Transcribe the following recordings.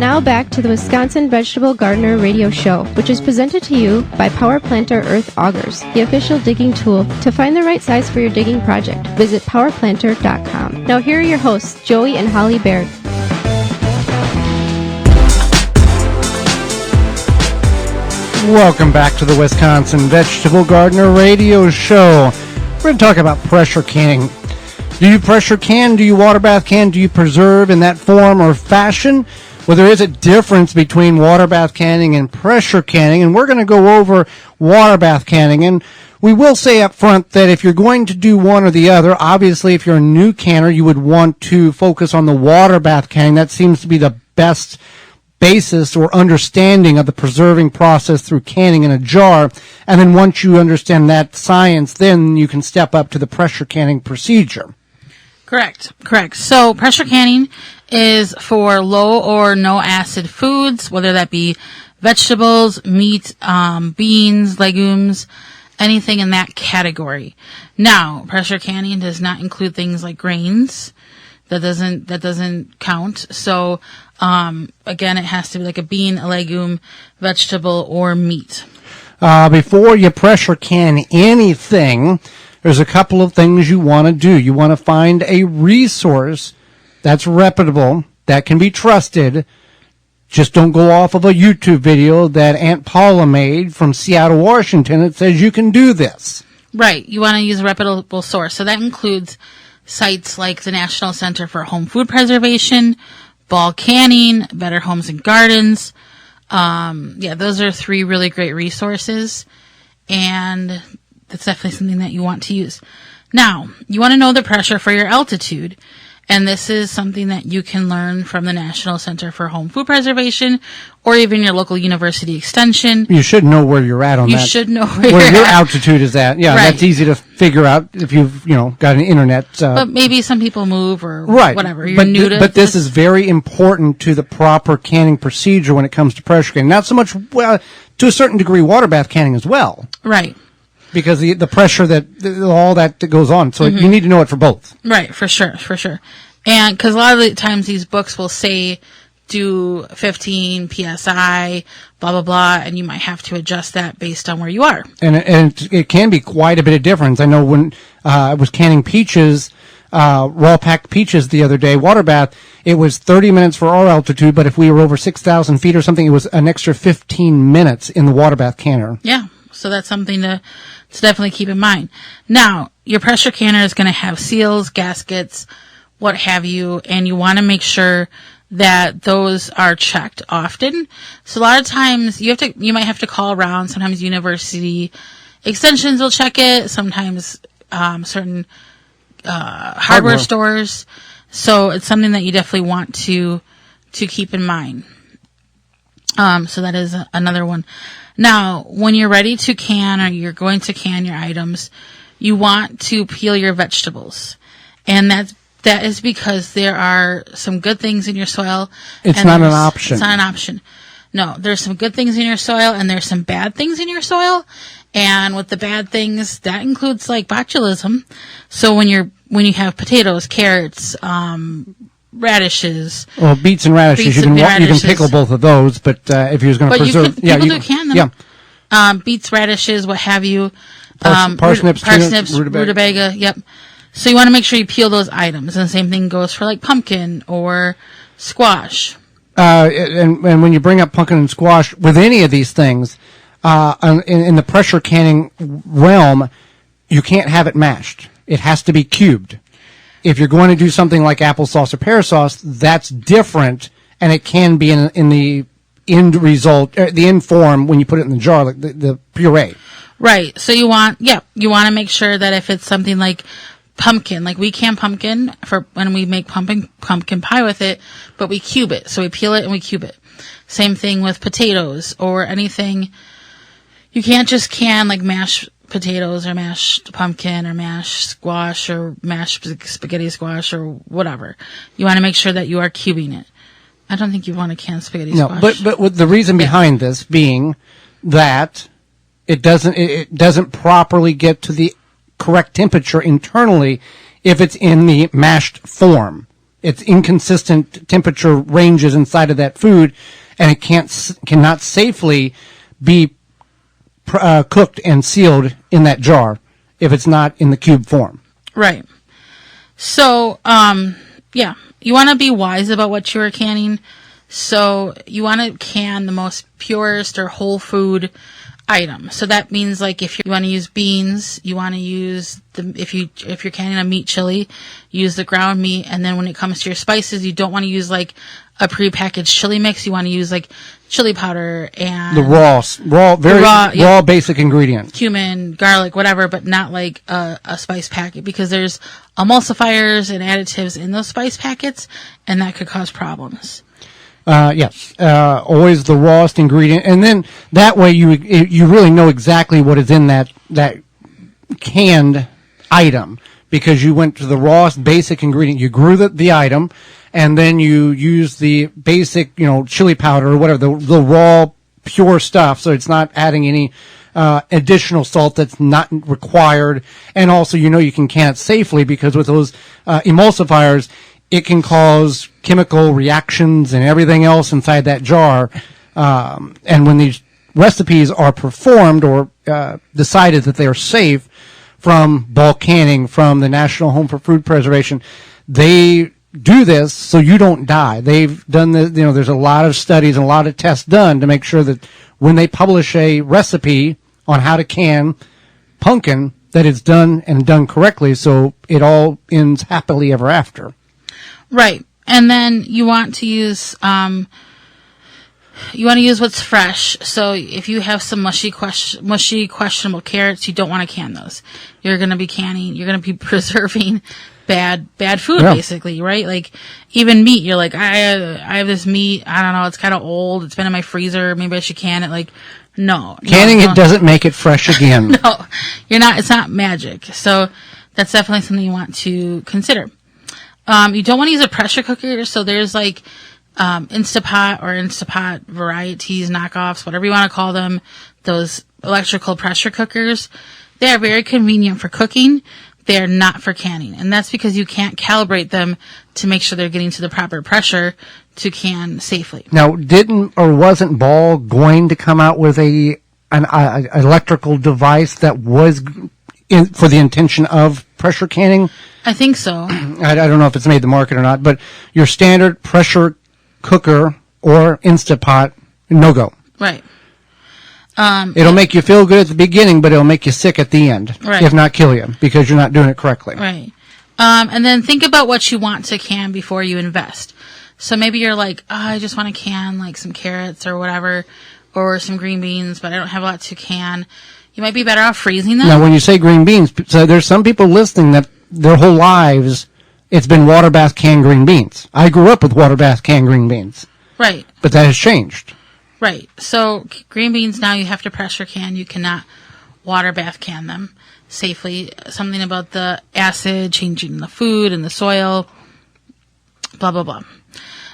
Now back to the Wisconsin Vegetable Gardener Radio Show, which is presented to you by Power Planter Earth Augers, the official digging tool. To find the right size for your digging project, visit powerplanter.com. Now here are your hosts, Joey and Holly Baird. Welcome back to the Wisconsin Vegetable Gardener Radio Show. We're going to talk about pressure canning. Do you pressure can? Do you water bath can? Do you preserve in that form or fashion? Well, there is a difference between water bath canning and pressure canning, and we're going to go over water bath canning. And we will say up front that if you're going to do one or the other, obviously if you're a new canner, you would want to focus on the water bath canning. That seems to be the best basis or understanding of the preserving process through canning in a jar. And then once you understand that science, then you can step up to the pressure canning procedure. Correct. So pressure canning is for low or no acid foods, whether that be vegetables, meat, beans, legumes, anything in that category. Now, pressure canning does not include things like grains. That doesn't count. So, again, it has to be like a bean, a legume, vegetable, or meat. Before you pressure can anything, there's a couple of things you want to do. You want to find a resource that's reputable, that can be trusted. Just don't go off of a YouTube video that Aunt Paula made from Seattle, Washington. It says you can do this. Right. You want to use a reputable source. So that includes sites like the National Center for Home Food Preservation, Ball Canning, Better Homes and Gardens. Those are three really great resources, and that's definitely something that you want to use. Now, you want to know the pressure for your altitude, and this is something that you can learn from the National Center for Home Food Preservation or even your local university extension. You should know where you're at on that. You should know where your altitude is at. Yeah, right. That's easy to figure out if you've, got an internet. But maybe some people move or whatever. You're but new to But this is very important to the proper canning procedure when it comes to pressure canning. Not so much, to a certain degree, water bath canning as well. Right. Because the pressure all that goes on. So you need to know it for both. Right, for sure. And because a lot of the times these books will say do 15 PSI, blah, blah, blah, and you might have to adjust that based on where you are. And it can be quite a bit of difference. I know when I was canning peaches, raw packed peaches the other day, water bath, it was 30 minutes for our altitude, but if we were over 6,000 feet or something, it was an extra 15 minutes in the water bath canner. Yeah, so that's something to definitely keep in mind. Now, your pressure canner is going to have seals, gaskets, what have you, and you want to make sure that those are checked often. So a lot of times you might have to call around. Sometimes university extensions will check it. Sometimes certain hardware stores. So it's something that you definitely want to keep in mind. So that is another one. Now, when you're ready to can or you're going to can your items, you want to peel your vegetables. And that is because there are some good things in your soil. It's not an option. It's not an option. No, there's some good things in your soil and there's some bad things in your soil. And with the bad things, that includes like botulism. So when you have potatoes, carrots, radishes. Well, beets and radishes. You can pickle both of those, but if you're going to preserve, people can them. Yeah. Beets, radishes, what have you. Parsnips, rutabaga. Yep. So you want to make sure you peel those items, and the same thing goes for like pumpkin or squash. And when you bring up pumpkin and squash, with any of these things, in the pressure canning realm, you can't have it mashed. It has to be cubed. If you're going to do something like applesauce or pear sauce, that's different, and it can be in the end result, the end form when you put it in the jar, like the puree. Right. So you want to make sure that if it's something like pumpkin, like we can pumpkin for when we make pumpkin pie with it, but we cube it. So we peel it and we cube it. Same thing with potatoes or anything. You can't just can like mashed potatoes or mashed pumpkin or mashed squash or mashed spaghetti squash or whatever. You want to make sure that you are cubing it. I don't think you want to can spaghetti squash. No, but with the reason behind this being that it doesn't properly get to the correct temperature internally if it's in the mashed form. it's inconsistent temperature ranges inside of that food, and it cannot safely be cooked and sealed in that jar if it's not in the cube form. Right. So, you want to be wise about what you're canning. So you want to can the most purest or whole food item. So that means like if you want to use beans, you want to use if you're canning a meat chili, use the ground meat. And then when it comes to your spices, you don't want to use like a prepackaged chili mix. You want to use like chili powder and The raw basic ingredient. Cumin, garlic, whatever, but not like a spice packet, because there's emulsifiers and additives in those spice packets, and that could cause problems. Yes, always the rawest ingredient, and then that way you really know exactly what is in that canned item, because you went to the rawest basic ingredient. You grew the item, and then you use the basic, chili powder or whatever, the raw pure stuff. So it's not adding any additional salt that's not required, and also you can can it safely, because with those emulsifiers, it can cause chemical reactions and everything else inside that jar. And when these recipes are performed or decided that they are safe from bulk canning, from the National Home for Food Preservation, they do this so you don't die. They've done the, there's a lot of studies and a lot of tests done to make sure that when they publish a recipe on how to can pumpkin, that it's done and done correctly, so it all ends happily ever after. Right. And then you want to use what's fresh. So if you have some mushy, questionable carrots, you don't want to can those. You're going to be preserving bad food, basically, right? Like even meat, you're like, I have this meat, I don't know, it's kind of old, it's been in my freezer, maybe I should can it. Like, no. Canning it doesn't make it fresh again. No, it's not magic. So that's definitely something you want to consider. You don't want to use a pressure cooker. So there's like, Instapot varieties, knockoffs, whatever you want to call them, those electrical pressure cookers. They are very convenient for cooking. They are not for canning. And that's because you can't calibrate them to make sure they're getting to the proper pressure to can safely. Now, wasn't Ball going to come out with an electrical device that was for the intention of pressure canning? I think so. I don't know if it's made the market or not, but your standard pressure cooker or Instapot, no go. Right. It'll make you feel good at the beginning, but it'll make you sick at the end, right, if not kill you, because you're not doing it correctly. Right. And then think about what you want to can before you invest. So maybe you're like, I just want to can like some carrots or whatever, or some green beans, but I don't have a lot to can. You might be better off freezing them. Now, when you say green beans, so there's some people listening that their whole lives it's been water bath canned green beans. I grew up with water bath canned green beans. Right. But that has changed. Right. So green beans now you have to pressure can. You cannot water bath can them safely. Something about the acid changing the food and the soil, blah, blah, blah.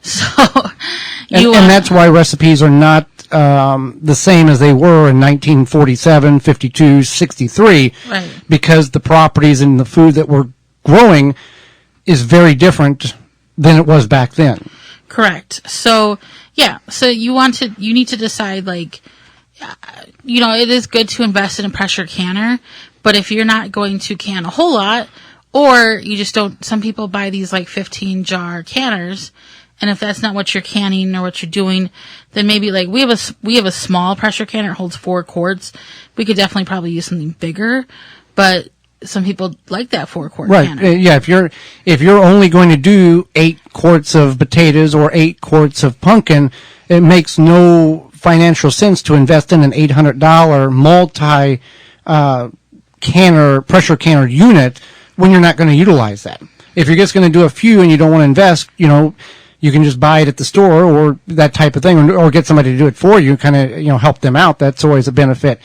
So and that's why recipes are not the same as they were in 1947, 52, 63. Right. Because the properties in the food that we're growing is very different than it was back then. Correct. So, yeah. So you need to decide, like, it is good to invest in a pressure canner, but if you're not going to can a whole lot, or you just don't, some people buy these like 15 jar canners, and if that's not what you're canning or what you're doing, then maybe like we have a small pressure canner, it holds 4 quarts. We could definitely probably use something bigger, but some people like that 4-quart canner. Right. Yeah. If you're only going to do 8 quarts of potatoes or 8 quarts of pumpkin, it makes no financial sense to invest in an $800 multi pressure canner unit when you're not going to utilize that. If you're just going to do a few and you don't want to invest, you can just buy it at the store or that type of thing, or get somebody to do it for you, kind of, help them out. That's always a benefit.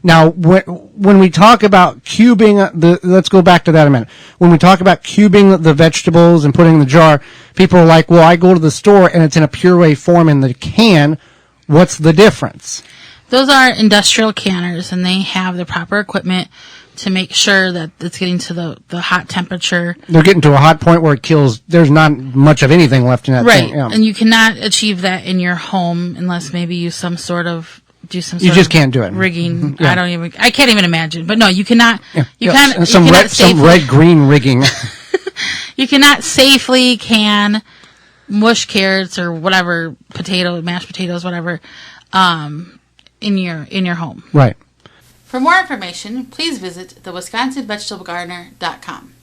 Now, when we talk about cubing let's go back to that a minute. When we talk about cubing the vegetables and putting in the jar, people are like, well, I go to the store and it's in a puree form in the can. What's the difference? Those are industrial canners, and they have the proper equipment to make sure that it's getting to the hot temperature. They're getting to a hot point where it kills. There's not much of anything left in that Right. thing. Yeah. And you cannot achieve that in your home unless maybe you do some sort of can't do it. rigging. Yeah. I can't even imagine. But no, you cannot. Yeah. You Yeah. can't. Some you cannot red, some safely, red-green rigging. You cannot safely can mush carrots or whatever mashed potatoes, whatever, in your home. Right. For more information, please visit thewisconsinvegetablegardener.com.